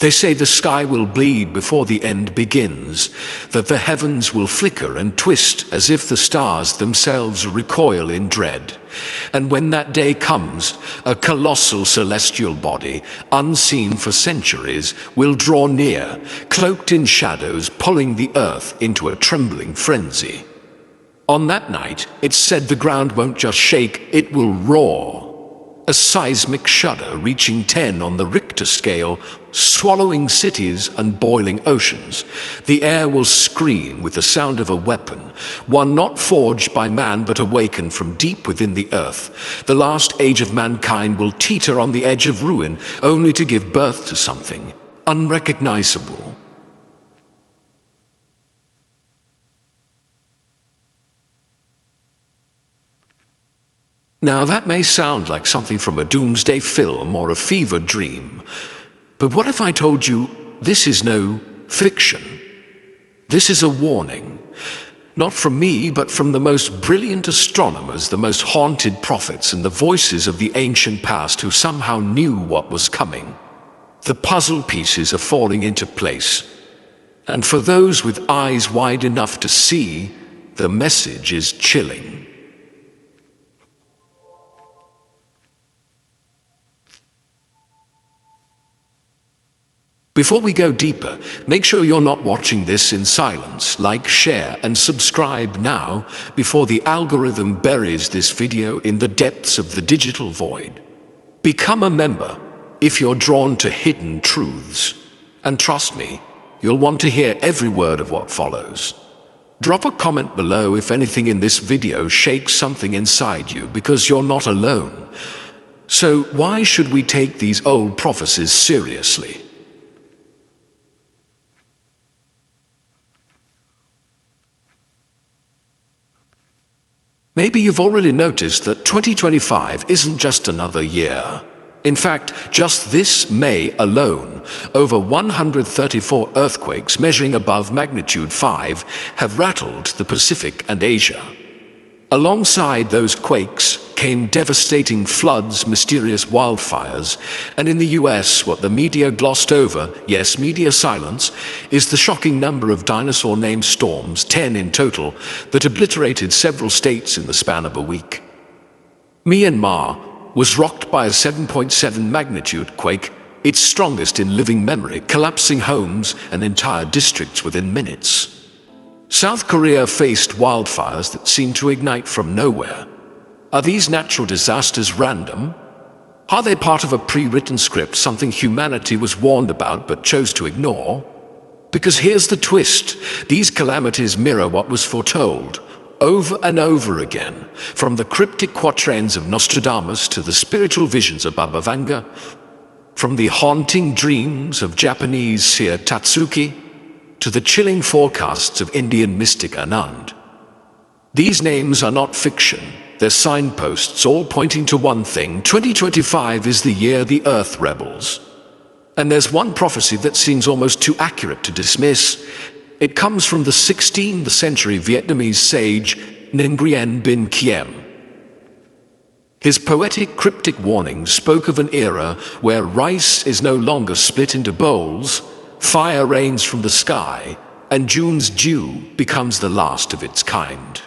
They say the sky will bleed before the end begins, that the heavens will flicker and twist as if the stars themselves recoil in dread. And when that day comes, a colossal celestial body, unseen for centuries, will draw near, cloaked in shadows, pulling the earth into a trembling frenzy. On that night, it's said the ground won't just shake, it will roar. A seismic shudder reaching 10 on the Richter scale, swallowing cities and boiling oceans. The air will scream with the sound of a weapon, one not forged by man but awakened from deep within the earth. The last age of mankind will teeter on the edge of ruin, only to give birth to something unrecognizable. Now that may sound like something from a doomsday film or a fever dream, but what if I told you this is no fiction? This is a warning, not from me, but from the most brilliant astronomers, the most haunted prophets, and the voices of the ancient past who somehow knew what was coming. The puzzle pieces are falling into place, and for those with eyes wide enough to see, the message is chilling. Before we go deeper, make sure you're not watching this in silence. Like, share, and subscribe now before the algorithm buries this video in the depths of the digital void. Become a member if you're drawn to hidden truths. And trust me, you'll want to hear every word of what follows. Drop a comment below if anything in this video shakes something inside you, because you're not alone. So why should we take these old prophecies seriously? Maybe you've already noticed that 2025 isn't just another year. In fact, just this May alone, over 134 earthquakes measuring above magnitude 5 have rattled the Pacific and Asia. Alongside those quakes came devastating floods, mysterious wildfires, and in the US, what the media glossed over, yes, media silence, is the shocking number of dinosaur-named storms, 10 in total, that obliterated several states in the span of a week. Myanmar was rocked by a 7.7 magnitude quake, its strongest in living memory, collapsing homes and entire districts within minutes. South Korea faced wildfires that seemed to ignite from nowhere. Are these natural disasters random? Are they part of a pre-written script, something humanity was warned about but chose to ignore? Because here's the twist: these calamities mirror what was foretold, over and over again, from the cryptic quatrains of Nostradamus to the spiritual visions of Baba Vanga, from the haunting dreams of Japanese seer Tatsuki, to the chilling forecasts of Indian mystic Anand. These names are not fiction, they're signposts, all pointing to one thing: 2025 is the year the Earth rebels. And there's one prophecy that seems almost too accurate to dismiss. It comes from the 16th century Vietnamese sage Nguyen Binh Khiem. His poetic, cryptic warnings spoke of an era where rice is no longer split into bowls, fire rains from the sky, and June's dew becomes the last of its kind.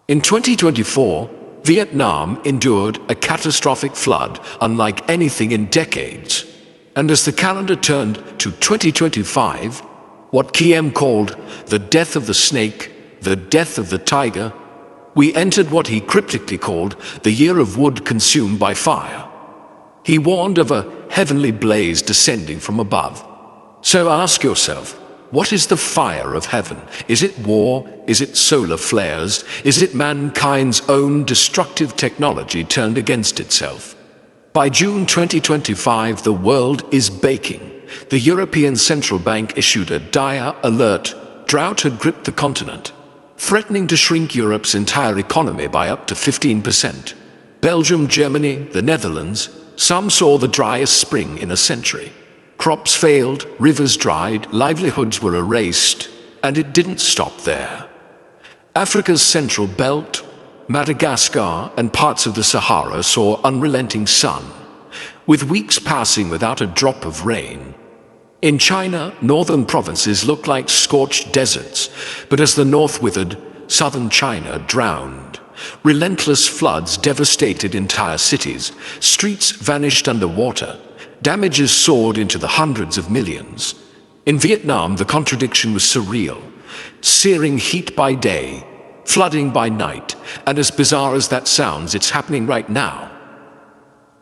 In 2024, Vietnam endured a catastrophic flood unlike anything in decades. And as the calendar turned to 2025, what Khiem called the death of the snake, the death of the tiger, we entered what he cryptically called the year of wood consumed by fire. He warned of a heavenly blaze descending from above. So ask yourself, what is the fire of heaven? Is it war? Is it solar flares? Is it mankind's own destructive technology turned against itself? By June 2025, the world is baking. The European Central Bank issued a dire alert. Drought had gripped the continent, threatening to shrink Europe's entire economy by up to 15%. Belgium, Germany, the Netherlands, some saw the driest spring in a century. Crops failed, rivers dried, livelihoods were erased, and it didn't stop there. Africa's central belt, Madagascar, and parts of the Sahara saw unrelenting sun. With weeks passing without a drop of rain, In China, northern provinces looked like scorched deserts, but as the north withered, southern China drowned. Relentless floods devastated entire cities, streets vanished underwater, damages soared into the hundreds of millions. In Vietnam, the contradiction was surreal. Searing heat by day, flooding by night, and as bizarre as that sounds, it's happening right now.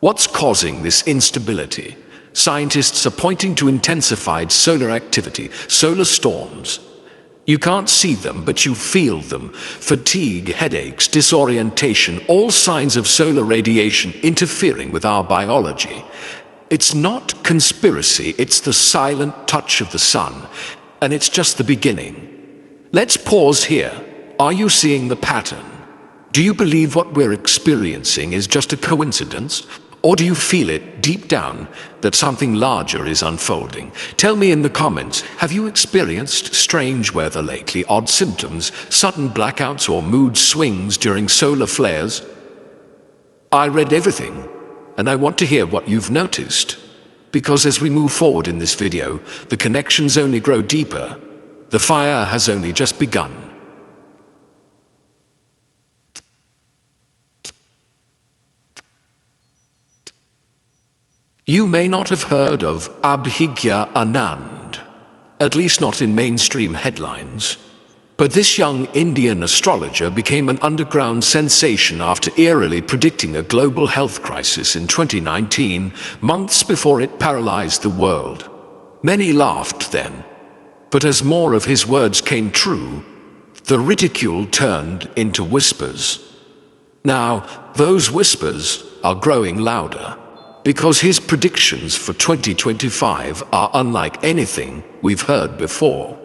What's causing this instability? Scientists are pointing to intensified solar activity, solar storms. You can't see them, but you feel them. Fatigue, headaches, disorientation, all signs of solar radiation interfering with our biology. It's not conspiracy, it's the silent touch of the sun, and it's just the beginning. Let's pause here. Are you seeing the pattern? Do you believe what we're experiencing is just a coincidence? Or do you feel it deep down that something larger is unfolding? Tell me in the comments, have you experienced strange weather lately, odd symptoms, sudden blackouts or mood swings during solar flares? I read everything, and I want to hear what you've noticed. Because as we move forward in this video, the connections only grow deeper. The fire has only just begun. You may not have heard of Abhigya Anand, at least not in mainstream headlines. But this young Indian astrologer became an underground sensation after eerily predicting a global health crisis in 2019, months before it paralyzed the world. Many laughed then, but as more of his words came true, the ridicule turned into whispers. Now, those whispers are growing louder, because his predictions for 2025 are unlike anything we've heard before.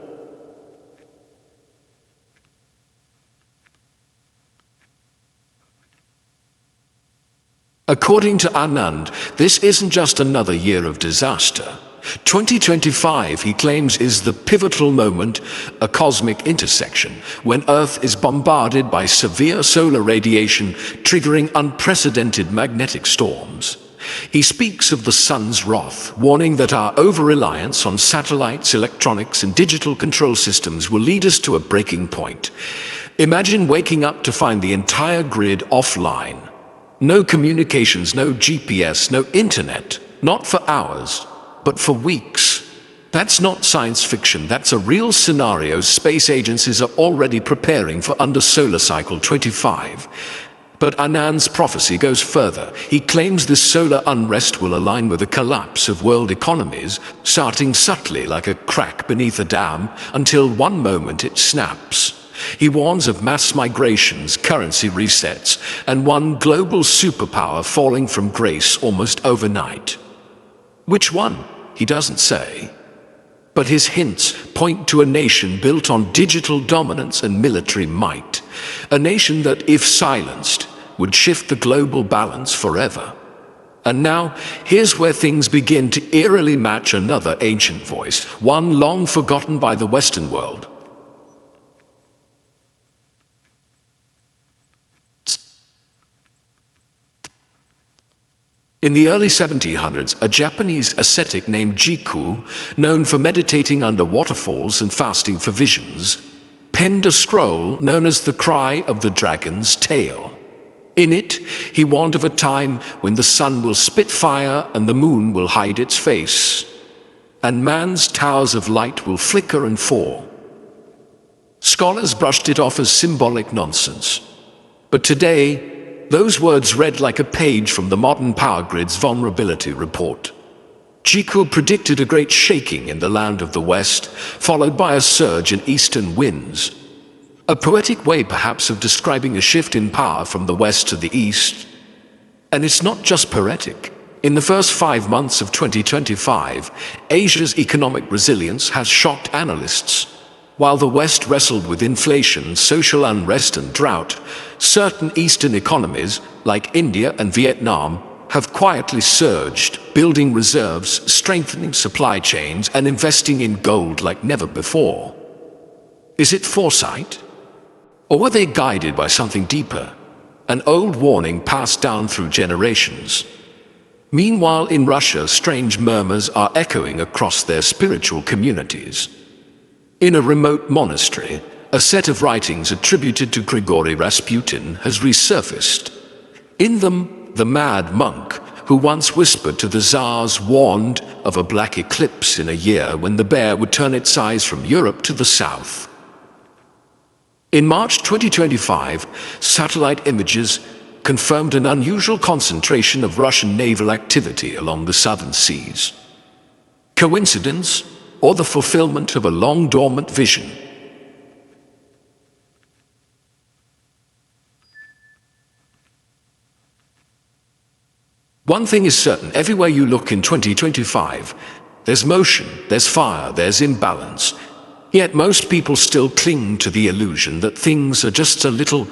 According to Anand, this isn't just another year of disaster. 2025, he claims, is the pivotal moment, a cosmic intersection, when Earth is bombarded by severe solar radiation, triggering unprecedented magnetic storms. He speaks of the sun's wrath, warning that our over-reliance on satellites, electronics, and digital control systems will lead us to a breaking point. Imagine waking up to find the entire grid offline. No communications, no GPS, no internet, not for hours, but for weeks. That's not science fiction, that's a real scenario space agencies are already preparing for under solar cycle 25. But Anand's prophecy goes further. He claims this solar unrest will align with the collapse of world economies, starting subtly like a crack beneath a dam, until one moment it snaps. He warns of mass migrations, currency resets, and one global superpower falling from grace almost overnight. Which one? He doesn't say. But his hints point to a nation built on digital dominance and military might. A nation that, if silenced, would shift the global balance forever. And now, here's where things begin to eerily match another ancient voice, one long forgotten by the Western world. In the early 1700s, a Japanese ascetic named Jiku, known for meditating under waterfalls and fasting for visions, penned a scroll known as the Cry of the Dragon's Tail. In it, he warned of a time when the sun will spit fire and the moon will hide its face, and man's towers of light will flicker and fall. Scholars brushed it off as symbolic nonsense. But today, those words read like a page from the modern power grid's vulnerability report. Jiku predicted a great shaking in the land of the West, followed by a surge in eastern winds. A poetic way, perhaps, of describing a shift in power from the West to the East. And it's not just poetic. In the first 5 months of 2025, Asia's economic resilience has shocked analysts. While the West wrestled with inflation, social unrest, and drought, certain Eastern economies, like India and Vietnam, have quietly surged, building reserves, strengthening supply chains, and investing in gold like never before. Is it foresight? Or were they guided by something deeper? An old warning passed down through generations. Meanwhile, in Russia, strange murmurs are echoing across their spiritual communities. In a remote monastery, a set of writings attributed to Grigory Rasputin has resurfaced. In them, the mad monk who once whispered to the Tsars warned of a black eclipse in a year when the bear would turn its eyes from Europe to the south. In March 2025, satellite images confirmed an unusual concentration of Russian naval activity along the southern seas. Coincidence, or the fulfillment of a long-dormant vision? One thing is certain, everywhere you look in 2025, there's motion, there's fire, there's imbalance. Yet most people still cling to the illusion that things are just a little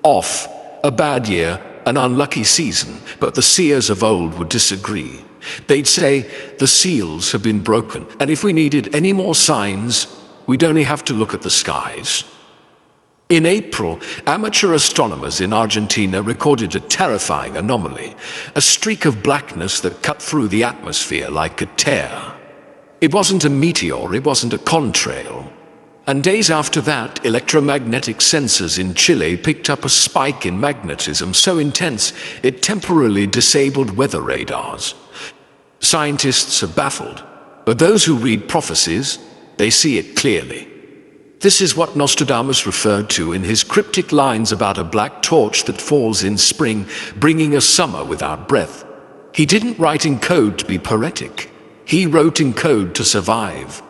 off, a bad year, an unlucky season. But the seers of old would disagree. They'd say the seals have been broken, and if we needed any more signs, we'd only have to look at the skies. In April, amateur astronomers in Argentina recorded a terrifying anomaly, a streak of blackness that cut through the atmosphere like a tear. It wasn't a meteor, it wasn't a contrail. And days after that, electromagnetic sensors in Chile picked up a spike in magnetism so intense it temporarily disabled weather radars. Scientists are baffled, but those who read Prophecies, they see it clearly. This is what Nostradamus referred to in his cryptic lines about a black torch that falls in spring, bringing a summer without breath. He didn't write in code to be poetic. He wrote in code to survive.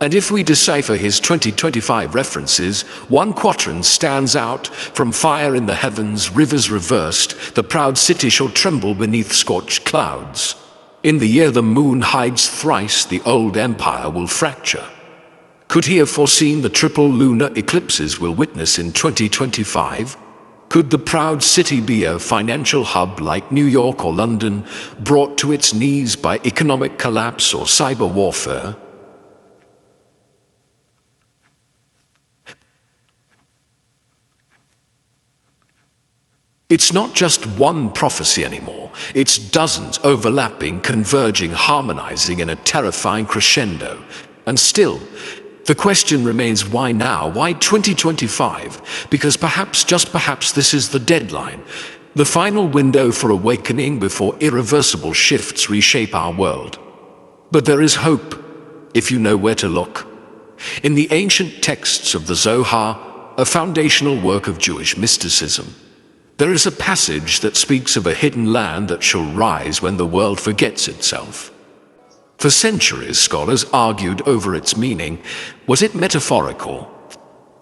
And if we decipher his 2025 references, one quatrain stands out: from fire in the heavens, rivers reversed, the proud city shall tremble beneath scorched clouds. In the year the moon hides thrice, the old empire will fracture. Could he have foreseen the triple lunar eclipses we'll witness in 2025? Could the proud city be a financial hub like New York or London, brought to its knees by economic collapse or cyber warfare? It's not just one prophecy anymore. It's dozens overlapping, converging, harmonizing in a terrifying crescendo. And still, the question remains, why now? Why 2025? Because perhaps, just perhaps, this is the deadline, the final window for awakening before irreversible shifts reshape our world. But there is hope, if you know where to look. In the ancient texts of the Zohar, a foundational work of Jewish mysticism, there is a passage that speaks of a hidden land that shall rise when the world forgets itself. For centuries, scholars argued over its meaning. Was it metaphorical,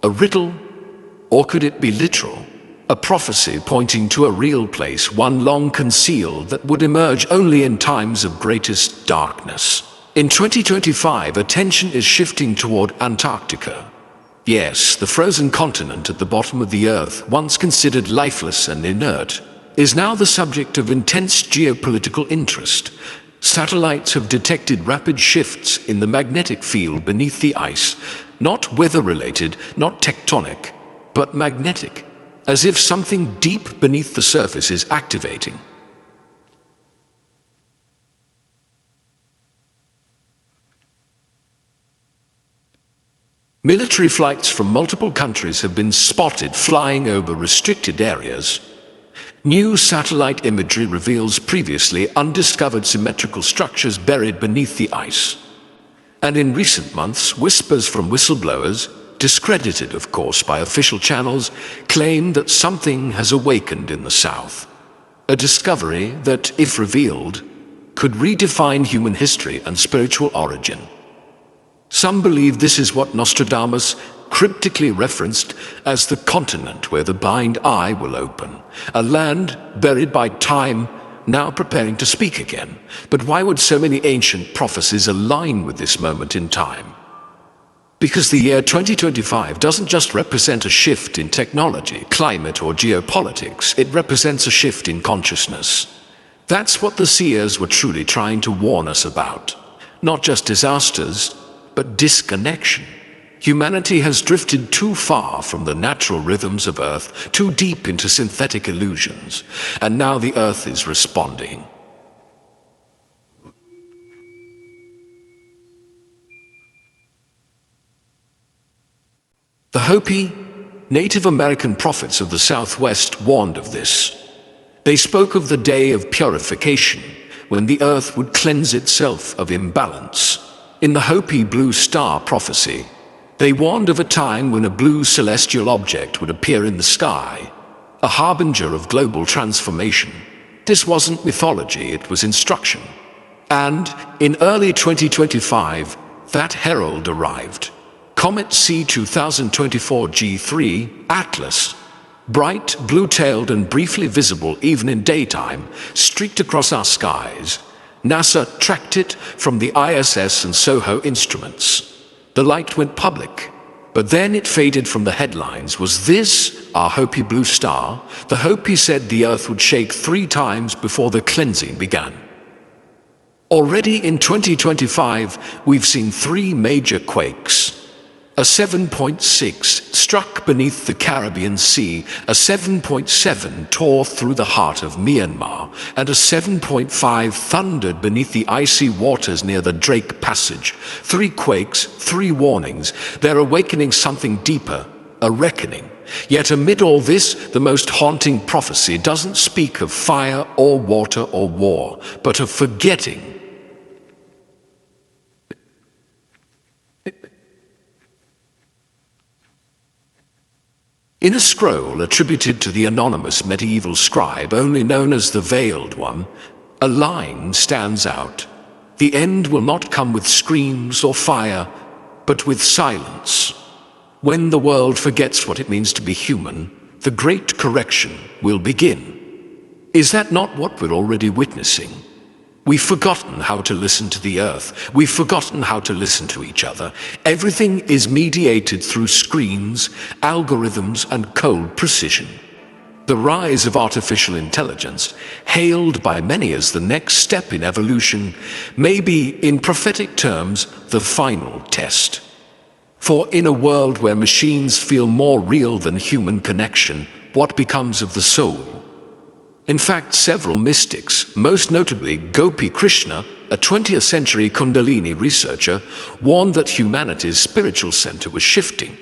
a riddle, or could it be literal? A prophecy pointing to a real place, one long concealed, that would emerge only in times of greatest darkness. In 2025, attention is shifting toward Antarctica. Yes, the frozen continent at the bottom of the earth, once considered lifeless and inert, is now the subject of intense geopolitical interest. Satellites have detected rapid shifts in the magnetic field beneath the ice, not weather-related, not tectonic, but magnetic, as if something deep beneath the surface is activating. Military flights from multiple countries have been spotted flying over restricted areas. New satellite imagery reveals previously undiscovered symmetrical structures buried beneath the ice. And in recent months, whispers from whistleblowers, discredited of course by official channels, claim that something has awakened in the south. A discovery that, if revealed, could redefine human history and spiritual origin. Some believe this is what Nostradamus cryptically referenced as the continent where the blind eye will open, a land buried by time, now preparing to speak again. But why would so many ancient prophecies align with this moment in time? Because the year 2025 doesn't just represent a shift in technology, climate, or geopolitics, it represents a shift in consciousness. That's what the seers were truly trying to warn us about. Not just disasters, but disconnection. Humanity has drifted too far from the natural rhythms of Earth, too deep into synthetic illusions, and now the Earth is responding. The Hopi, Native American prophets of the Southwest warned of this. They spoke of the day of purification, when the earth would cleanse itself of imbalance. In the Hopi blue star prophecy, they warned of a time when a blue celestial object would appear in the sky, a harbinger of global transformation. This wasn't mythology, it was instruction. And in early 2025, that herald arrived. Comet C 2024 G3 Atlas, bright, blue-tailed and briefly visible even in daytime, streaked across our skies. NASA tracked it from the ISS and SOHO instruments. The light went public, but then it faded from the headlines. Was this our Hopi blue star? The Hopi said the earth would shake 3 times before the cleansing began. Already in 2025, we've seen 3 major quakes. A 7.6 struck beneath the Caribbean Sea, a 7.7 tore through the heart of Myanmar, and a 7.5 thundered beneath the icy waters near the Drake Passage. 3 quakes, 3 warnings. They're awakening something deeper, a reckoning. Yet amid all this, the most haunting prophecy doesn't speak of fire or water or war, but of forgetting. In a scroll attributed to the anonymous medieval scribe, only known as the Veiled One, a line stands out. The end will not come with screams or fire, but with silence. When the world forgets what it means to be human, the great correction will begin. Is that not what we're already witnessing? We've forgotten how to listen to the earth. We've forgotten how to listen to each other. Everything is mediated through screens, algorithms, and cold precision. The rise of artificial intelligence, hailed by many as the next step in evolution, may be, in prophetic terms, the final test. For in a world where machines feel more real than human connection, what becomes of the soul? In fact, several mystics, most notably Gopi Krishna, a 20th century Kundalini researcher, warned that humanity's spiritual center was shifting,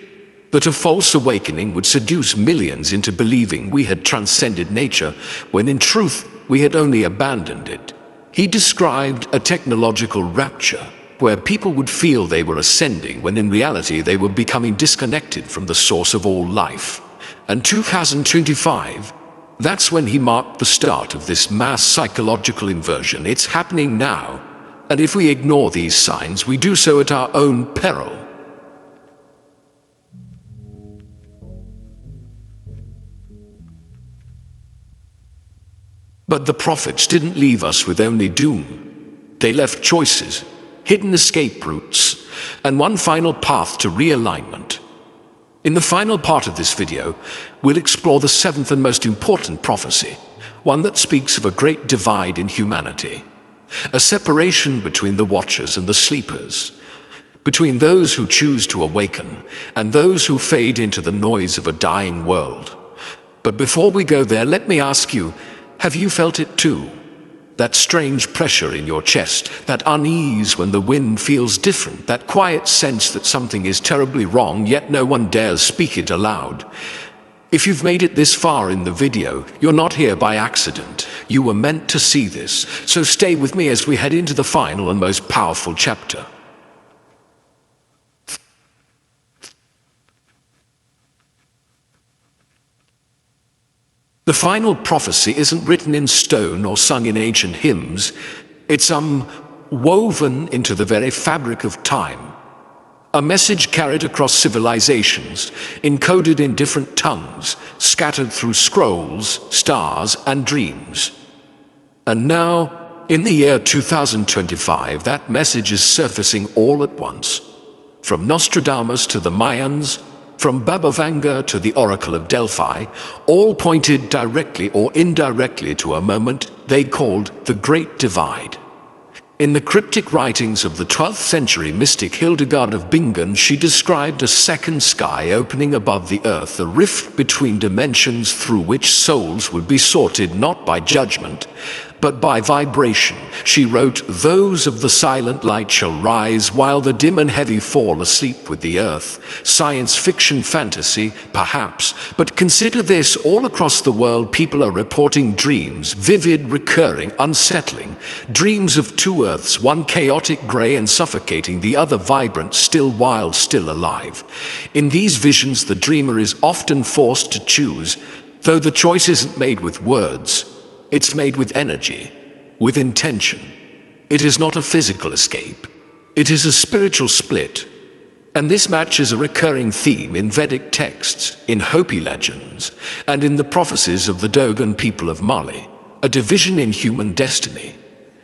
that a false awakening would seduce millions into believing we had transcended nature, when in truth we had only abandoned it. He described a technological rapture, where people would feel they were ascending when in reality they were becoming disconnected from the source of all life. And 2025, that's when he marked the start of this mass psychological inversion. It's happening now, and if we ignore these signs, we do so at our own peril. But the prophets didn't leave us with only doom. They left choices, hidden escape routes, and one final path to realignment. In the final part of this video, we'll explore the 7th and most important prophecy, one that speaks of a great divide in humanity, a separation between the watchers and the sleepers, between those who choose to awaken and those who fade into the noise of a dying world. But before we go there, let me ask you, have you felt it too? That strange pressure in your chest, that unease when the wind feels different, that quiet sense that something is terribly wrong, yet no one dares speak it aloud. If you've made it this far in the video, you're not here by accident. You were meant to see this, so stay with me as we head into the final and most powerful chapter. The final prophecy isn't written in stone or sung in ancient hymns. It's woven into the very fabric of time. A message carried across civilizations, encoded in different tongues, scattered through scrolls, stars, and dreams. And now, in the year 2025, that message is surfacing all at once. From Nostradamus to the Mayans, from Baba Vanga to the Oracle of Delphi, all pointed directly or indirectly to a moment they called the Great Divide. In the cryptic writings of the 12th century mystic Hildegard of Bingen, she described a second sky opening above the earth, a rift between dimensions through which souls would be sorted not by judgment, but by vibration. She wrote, "Those of the silent light shall rise, while the dim and heavy fall asleep with the earth." Science fiction fantasy, perhaps, but consider this: all across the world people are reporting dreams, vivid, recurring, unsettling, dreams of two earths, one chaotic, grey and suffocating, the other vibrant, still wild, still alive. In these visions the dreamer is often forced to choose, though the choice isn't made with words. It's made with energy, with intention. It is not a physical escape. It is a spiritual split. And this matches a recurring theme in Vedic texts, in Hopi legends, and in the prophecies of the Dogon people of Mali. A division in human destiny.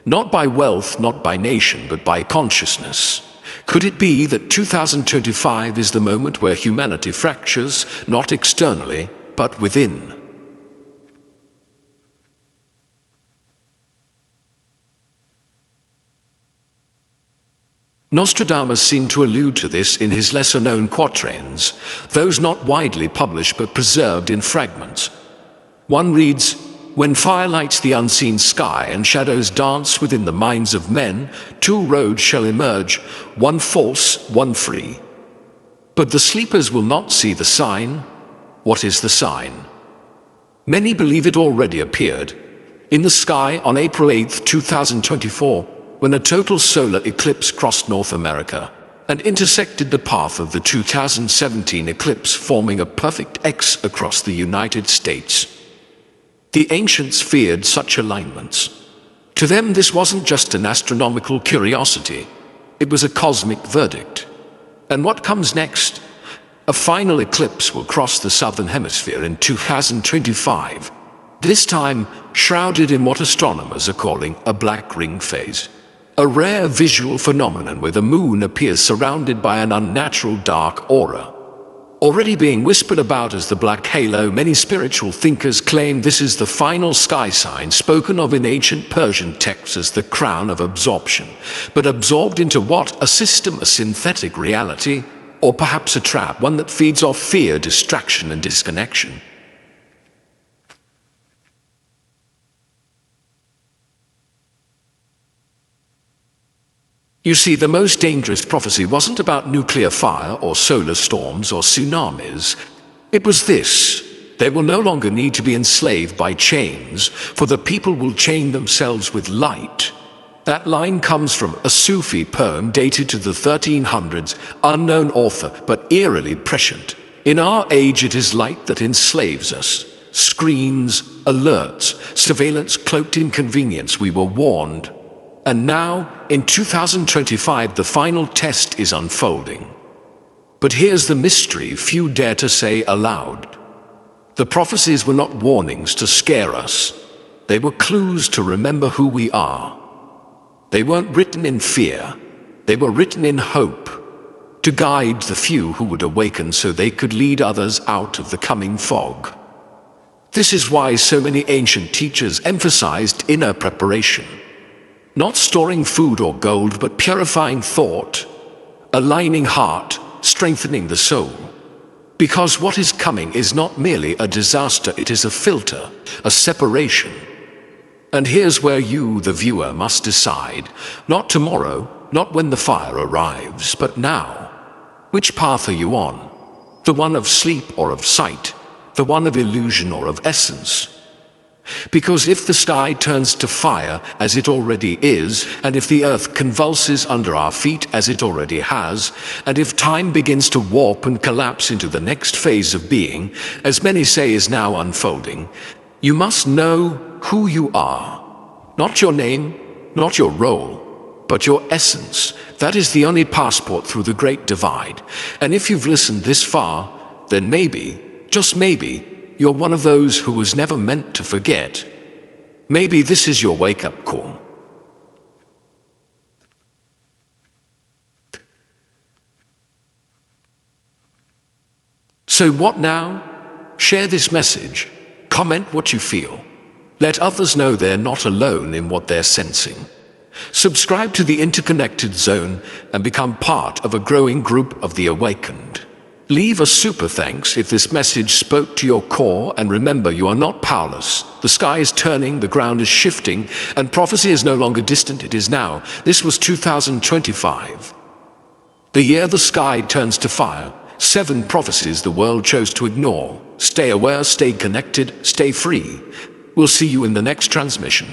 Not by wealth, not by nation, but by consciousness. Could it be that 2025 is the moment where humanity fractures, not externally, but within? Nostradamus seemed to allude to this in his lesser-known quatrains, those not widely published but preserved in fragments. One reads, "When fire lights the unseen sky and shadows dance within the minds of men, two roads shall emerge, one false, one free. But the sleepers will not see the sign." What is the sign? Many believe it already appeared in the sky on April 8, 2024, when a total solar eclipse crossed North America and intersected the path of the 2017 eclipse, forming a perfect X across the United States. The ancients feared such alignments. To them, this wasn't just an astronomical curiosity. It was a cosmic verdict. And what comes next? A final eclipse will cross the southern hemisphere in 2025, this time shrouded in what astronomers are calling a black ring phase. A rare visual phenomenon where the moon appears surrounded by an unnatural dark aura. Already being whispered about as the black halo, many spiritual thinkers claim this is the final sky sign spoken of in ancient Persian texts as the crown of absorption. But absorbed into what? A system, a synthetic reality, or perhaps a trap, one that feeds off fear, distraction, and disconnection. You see, the most dangerous prophecy wasn't about nuclear fire or solar storms or tsunamis. It was this: they will no longer need to be enslaved by chains, for the people will chain themselves with light. That line comes from a Sufi poem dated to the 1300s, unknown author, but eerily prescient. In our age it is light that enslaves us. Screens, alerts, surveillance cloaked in convenience, we were warned. And now, in 2025, the final test is unfolding. But here's the mystery few dare to say aloud. The prophecies were not warnings to scare us. They were clues to remember who we are. They weren't written in fear. They were written in hope, to guide the few who would awaken so they could lead others out of the coming fog. This is why so many ancient teachers emphasized inner preparation. Not storing food or gold, but purifying thought, aligning heart, strengthening the soul. Because what is coming is not merely a disaster, it is a filter, a separation. And here's where you, the viewer, must decide. Not tomorrow, not when the fire arrives, but now. Which path are you on? The one of sleep or of sight? The one of illusion or of essence? Because if the sky turns to fire, as it already is, and if the earth convulses under our feet, as it already has, and if time begins to warp and collapse into the next phase of being, as many say is now unfolding, you must know who you are. Not your name, not your role, but your essence. That is the only passport through the great divide. And if you've listened this far, then maybe, just maybe, you're one of those who was never meant to forget. Maybe this is your wake-up call. So what now? Share this message. Comment what you feel. Let others know they're not alone in what they're sensing. Subscribe to the Interconnected Zone and become part of a growing group of the awakened. Leave a super thanks if this message spoke to your core, and remember, you are not powerless. The sky is turning, the ground is shifting, and prophecy is no longer distant, it is now. This was 2025. The year the sky turns to fire. 7 prophecies the world chose to ignore. Stay aware, stay connected, stay free. We'll see you in the next transmission.